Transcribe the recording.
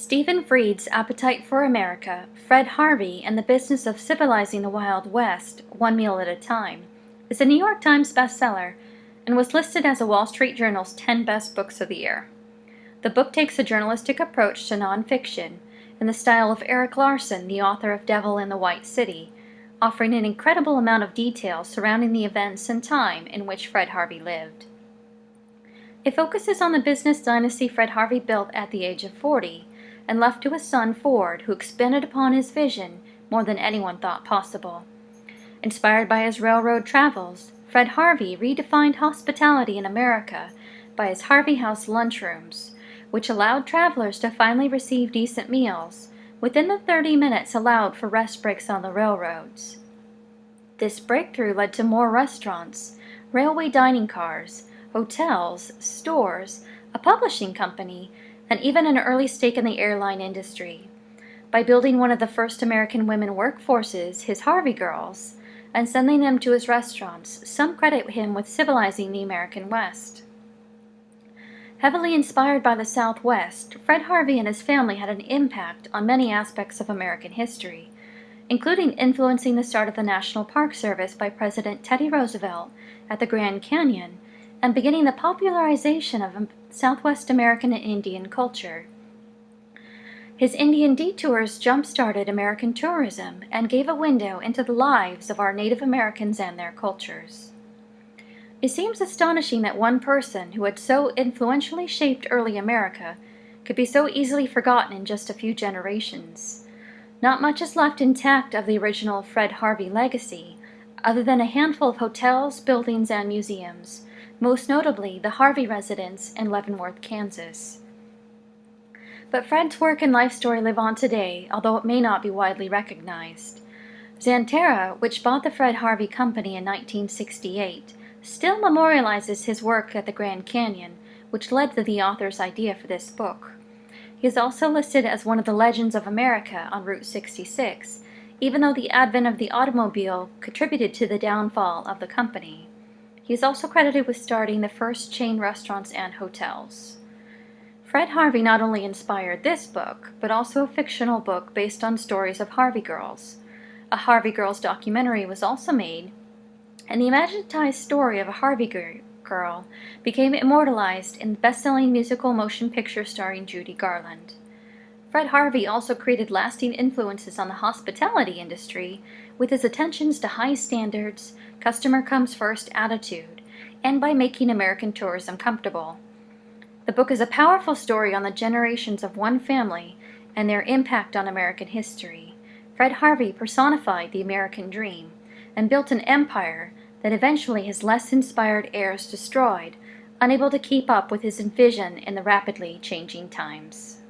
Stephen Freed's Appetite for America, Fred Harvey, and the Business of Civilizing the Wild West, One Meal at a Time, is a New York Times bestseller and was listed as a Wall Street Journal's 10 best books of the year. The book takes a journalistic approach to nonfiction in the style of Erik Larson, the author of Devil in the White City, offering an incredible amount of detail surrounding the events and time in which Fred Harvey lived. It focuses on the business dynasty Fred Harvey built at the age of 40 and left to his son Ford, who expanded upon his vision more than anyone thought possible. Inspired by his railroad travels, Fred Harvey redefined hospitality in America by his Harvey House lunchrooms, which allowed travelers to finally receive decent meals within the 30 minutes allowed for rest breaks on the railroads. This breakthrough led to more restaurants, railway dining cars, hotels, stores, a publishing company, and even an early stake in the airline industry. By building one of the first American women workforces, his Harvey Girls, and sending them to his restaurants, some credit him with civilizing the American West. Heavily inspired by the Southwest, Fred Harvey and his family had an impact on many aspects of American history, including influencing the start of the National Park Service by President Teddy Roosevelt at the Grand Canyon, and beginning the popularization of Southwest American and Indian culture. His Indian detours jump-started American tourism and gave a window into the lives of our Native Americans and their cultures. It seems astonishing that one person who had so influentially shaped early America could be so easily forgotten in just a few generations. Not much is left intact of the original Fred Harvey legacy, other than a handful of hotels, buildings, and museums, most notably the Harvey residence in Leavenworth, Kansas. But Fred's work and life story live on today, although it may not be widely recognized. Xanterra, which bought the Fred Harvey Company in 1968, still memorializes his work at the Grand Canyon, which led to the author's idea for this book. He is also listed as one of the legends of America on Route 66, even though the advent of the automobile contributed to the downfall of the company. He is also credited with starting the first chain restaurants and hotels. Fred Harvey not only inspired this book, but also a fictional book based on stories of Harvey Girls. A Harvey Girls documentary was also made, and the imaginized story of a Harvey girl became immortalized in the best-selling musical motion picture starring Judy Garland. Fred Harvey also created lasting influences on the hospitality industry with his attentions to high standards, customer comes first attitude, and by making American tourism comfortable. The book is a powerful story on the generations of one family and their impact on American history. Fred Harvey personified the American dream and built an empire that eventually his less inspired heirs destroyed, unable to keep up with his vision in the rapidly changing times.